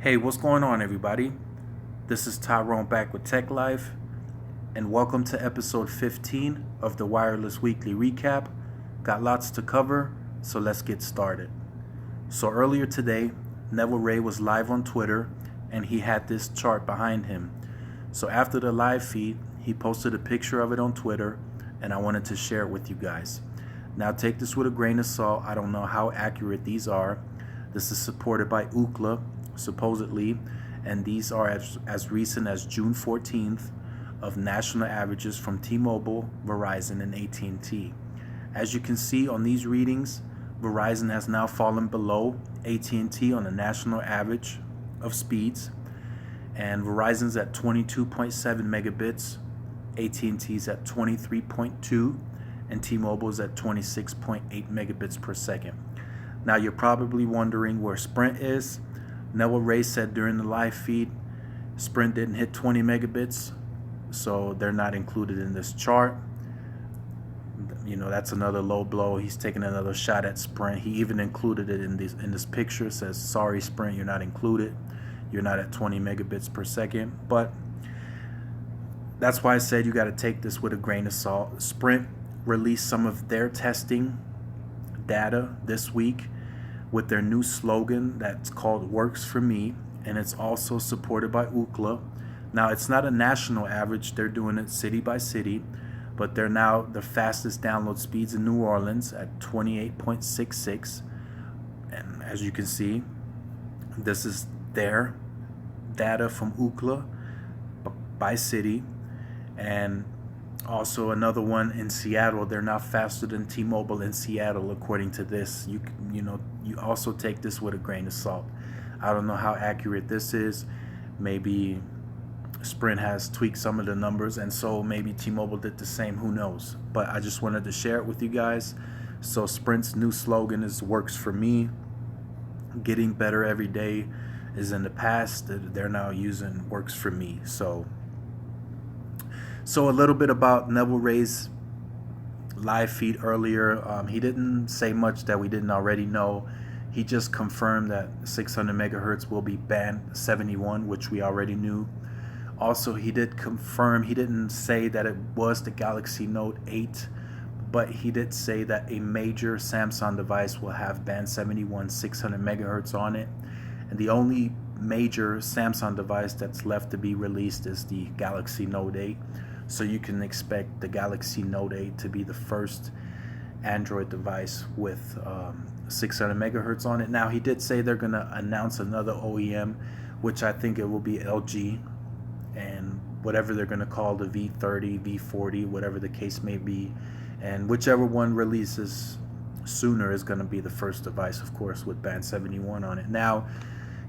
Hey, what's going on, everybody? This is Tyrone back with Tech Life, and welcome to episode 15 of the Wireless Weekly Recap. Got lots to cover, so let's get started. So, earlier today, Neville Ray was live on Twitter, and he had this chart behind him. So, after the live feed, he posted a picture of it on Twitter, and I wanted to share it with you guys. Now, take this with a grain of salt. I don't know how accurate these are. This is supported by Ookla, supposedly, and these are as recent as June 14th of national averages from T-Mobile, Verizon, and At&T. As you can see on these readings, Verizon has now fallen below At&T on a national average of speeds, and Verizon's at 22.7 megabits, AT&T's at 23.2, and T-Mobile's at 26.8 megabits per second. Now you're probably wondering where Sprint is. Neville Ray said during the live feed, Sprint didn't hit 20 megabits, so they're not included in this chart. You know, that's another low blow. He's taking another shot at Sprint. He even included it in this picture. It says, sorry, Sprint, you're not included. You're not at 20 megabits per second. But that's why I said you got to take this with a grain of salt. Sprint released some of their testing data this week with their new slogan that's called Works for Me, and it's also supported by Ookla. Now, it's not a national average. They're doing it city by city, but they're now the fastest download speeds in New Orleans at 28.66. And as you can see, this is their data from Ookla by city. And also another one in Seattle, they're now faster than T-Mobile in Seattle according to this. You also take this with a grain of salt. I don't know how accurate this is. Maybe Sprint has tweaked some of the numbers, and so maybe T-Mobile did the same, who knows. But I just wanted to share it with you guys. So Sprint's new slogan is Works for Me. Getting better every day is in the past. They're now using Works for Me. So a little bit about Neville Ray's live feed earlier. He didn't say much that we didn't already know. He just confirmed that 600 megahertz will be band 71, which we already knew. Also, he did confirm, he didn't say that it was the Galaxy Note 8, but he did say that a major Samsung device will have band 71 600 megahertz on it. And the only major Samsung device that's left to be released is the Galaxy Note 8. So you can expect the Galaxy Note 8 to be the first Android device with 600 megahertz on it. Now, he did say they're going to announce another OEM, which I think it will be LG, and whatever they're going to call the V30, V40, whatever the case may be. And whichever one releases sooner is going to be the first device, of course, with band 71 on it. Now,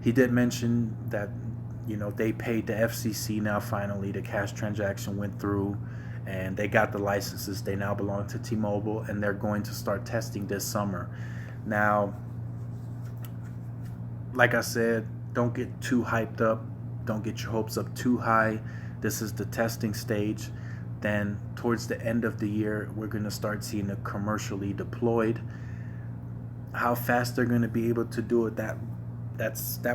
he did mention that they paid the FCC now. Finally, the cash transaction went through and they got the licenses. They now belong to T-Mobile, and they're going to start testing this summer. Now, like I said, don't get too hyped up. Don't get your hopes up too high. This is the testing stage. Then towards the end of the year, we're going to start seeing it commercially deployed. How fast they're going to be able to do it, that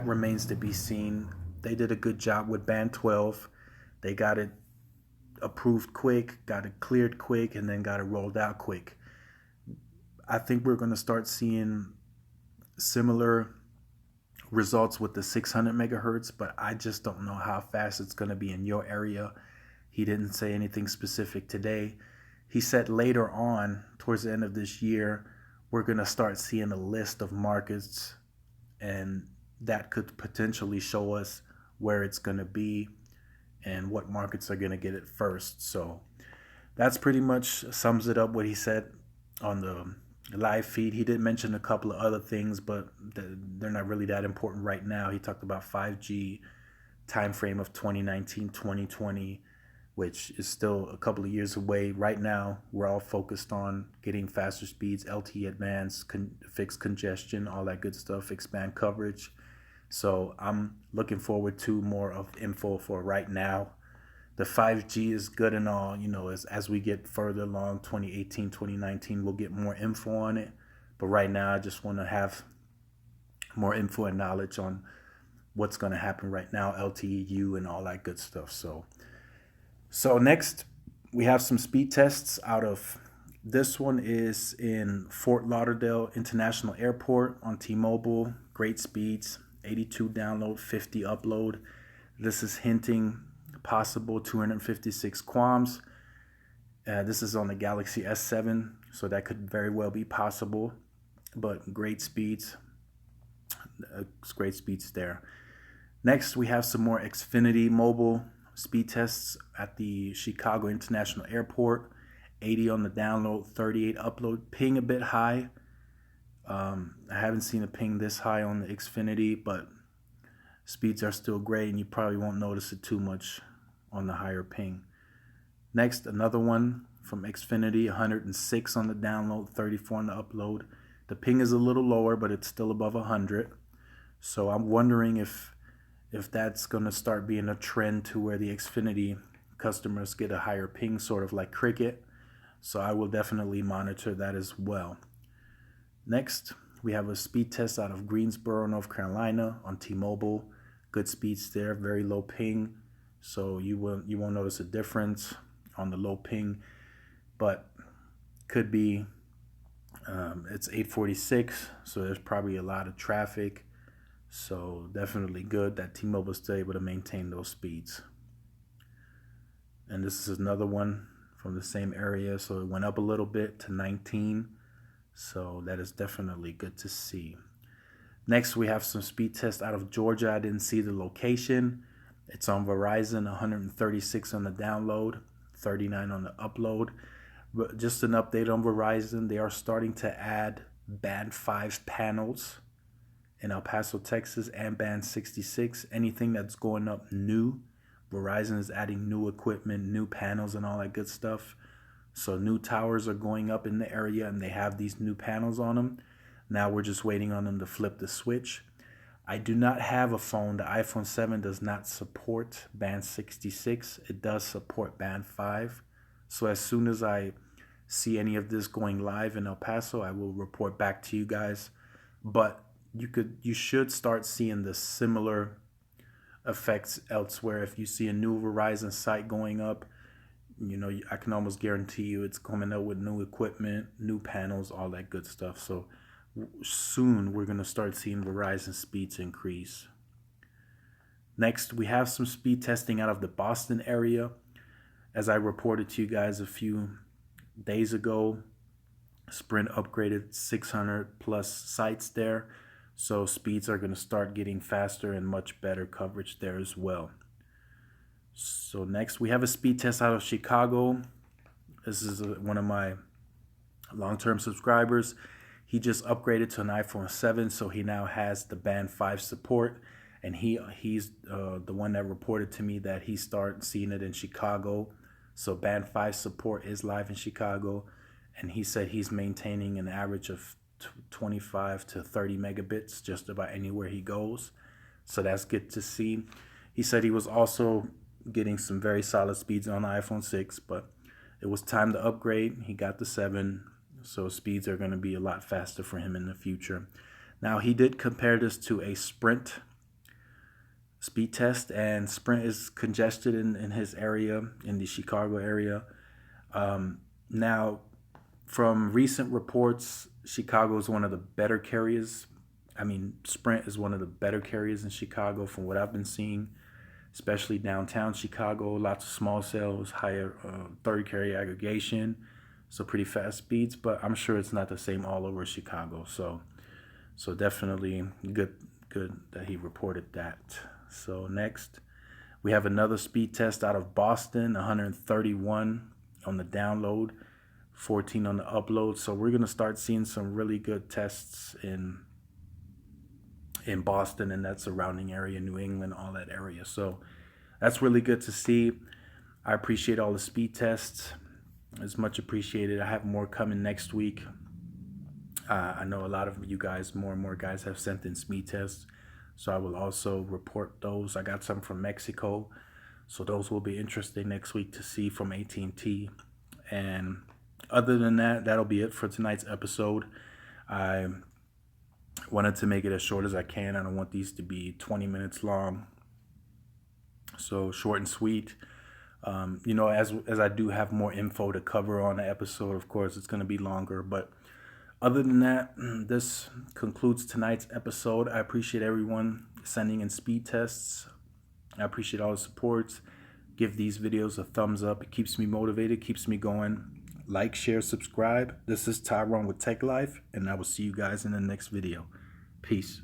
remains to be seen. They did a good job with band 12. They got it approved quick, got it cleared quick, and then got it rolled out quick. I think we're going to start seeing similar results with the 600 megahertz, but I just don't know how fast it's going to be in your area. He didn't say anything specific today. He said later on, towards the end of this year, we're going to start seeing a list of markets, and that could potentially show us where it's going to be and what markets are going to get it first. So that's pretty much sums it up what he said on the live feed. He did mention a couple of other things, but they're not really that important right now. He talked about 5G time frame of 2019, 2020, which is still a couple of years away. Right now, we're all focused on getting faster speeds, LTE advanced, fix congestion, all that good stuff, expand coverage. So I'm looking forward to more of info for right now. The 5G is good and all, as we get further along, 2018, 2019, we'll get more info on it. But right now, I just want to have more info and knowledge on what's going to happen right now, LTEU and all that good stuff. So next we have some speed tests out of, this one is in Fort Lauderdale International Airport on T-Mobile. Great speeds, 82 download, 50 upload. This is hinting possible 256 QAMs. This is on the Galaxy S7, so that could very well be possible. But great speeds. Great speeds there. Next, we have some more Xfinity mobile speed tests at the Chicago International Airport. 80 on the download, 38 upload. Ping a bit high. I haven't seen a ping this high on the Xfinity, but speeds are still great, and you probably won't notice it too much on the higher ping. Next, another one from Xfinity, 106 on the download, 34 on the upload. The ping is a little lower, but it's still above 100. So I'm wondering if that's going to start being a trend to where the Xfinity customers get a higher ping, sort of like Cricket. So I will definitely monitor that as well. Next, we have a speed test out of Greensboro, North Carolina on T-Mobile. Good speeds there, very low ping. So you won't notice a difference on the low ping, but could be, it's 8:46, so there's probably a lot of traffic. So definitely good that T-Mobile is still able to maintain those speeds. And this is another one from the same area, so it went up a little bit to 19. So that is definitely good to see. Next, we have some speed tests out of Georgia. I didn't see the location. It's on Verizon, 136 on the download, 39 on the upload. But just an update on Verizon, they are starting to add Band 5 panels in El Paso, Texas, and Band 66. Anything that's going up new, Verizon is adding new equipment, new panels, and all that good stuff. So new towers are going up in the area, and they have these new panels on them. Now we're just waiting on them to flip the switch. I do not have a phone. The iPhone 7 does not support Band 66. It does support Band 5. So as soon as I see any of this going live in El Paso, I will report back to you guys. But you should start seeing the similar effects elsewhere. If you see a new Verizon site going up, I can almost guarantee you it's coming out with new equipment, new panels, all that good stuff. So soon we're going to start seeing Verizon speeds increase. Next, we have some speed testing out of the Boston area. As I reported to you guys a few days ago, Sprint upgraded 600 plus sites there. So speeds are going to start getting faster and much better coverage there as well. So next, we have a speed test out of Chicago. This is one of my long-term subscribers. He just upgraded to an iPhone 7, so he now has the Band 5 support. And he's the one that reported to me that he started seeing it in Chicago. So Band 5 support is live in Chicago. And he said he's maintaining an average of 25 to 30 megabits just about anywhere he goes. So that's good to see. He said he was also getting some very solid speeds on the iPhone 6, but it was time to upgrade. He got the 7, so speeds are going to be a lot faster for him in the future. Now, he did compare this to a Sprint speed test, and Sprint is congested in his area, in the Chicago area. Now, from recent reports, Chicago is one of the better carriers. Sprint is one of the better carriers in Chicago from what I've been seeing, especially downtown Chicago. Lots of small cells, higher third carrier aggregation, so pretty fast speeds. But I'm sure it's not the same all over Chicago. So definitely good that he reported that. So next, we have another speed test out of Boston, 131 on the download, 14 on the upload. So we're gonna start seeing some really good tests in Boston and that surrounding area, New England, all that area. So that's really good to see. I appreciate all the speed tests. It's much appreciated. I have more coming next week. I know a lot of you guys, more and more guys have sent in speed tests. So I will also report those. I got some from Mexico. So those will be interesting next week to see from At&T. And other than that, that'll be it for tonight's episode. I Wanted to make it as short as I can. I don't want these to be 20 minutes long. So short and sweet. As I do have more info to cover on the episode, of course, it's going to be longer. But other than that, this concludes tonight's episode. I appreciate everyone sending in speed tests. I appreciate all the support. Give these videos a thumbs up. It keeps me motivated, keeps me going. Like, share, subscribe. This is Tyrone with Tech Life, and I will see you guys in the next video. Peace.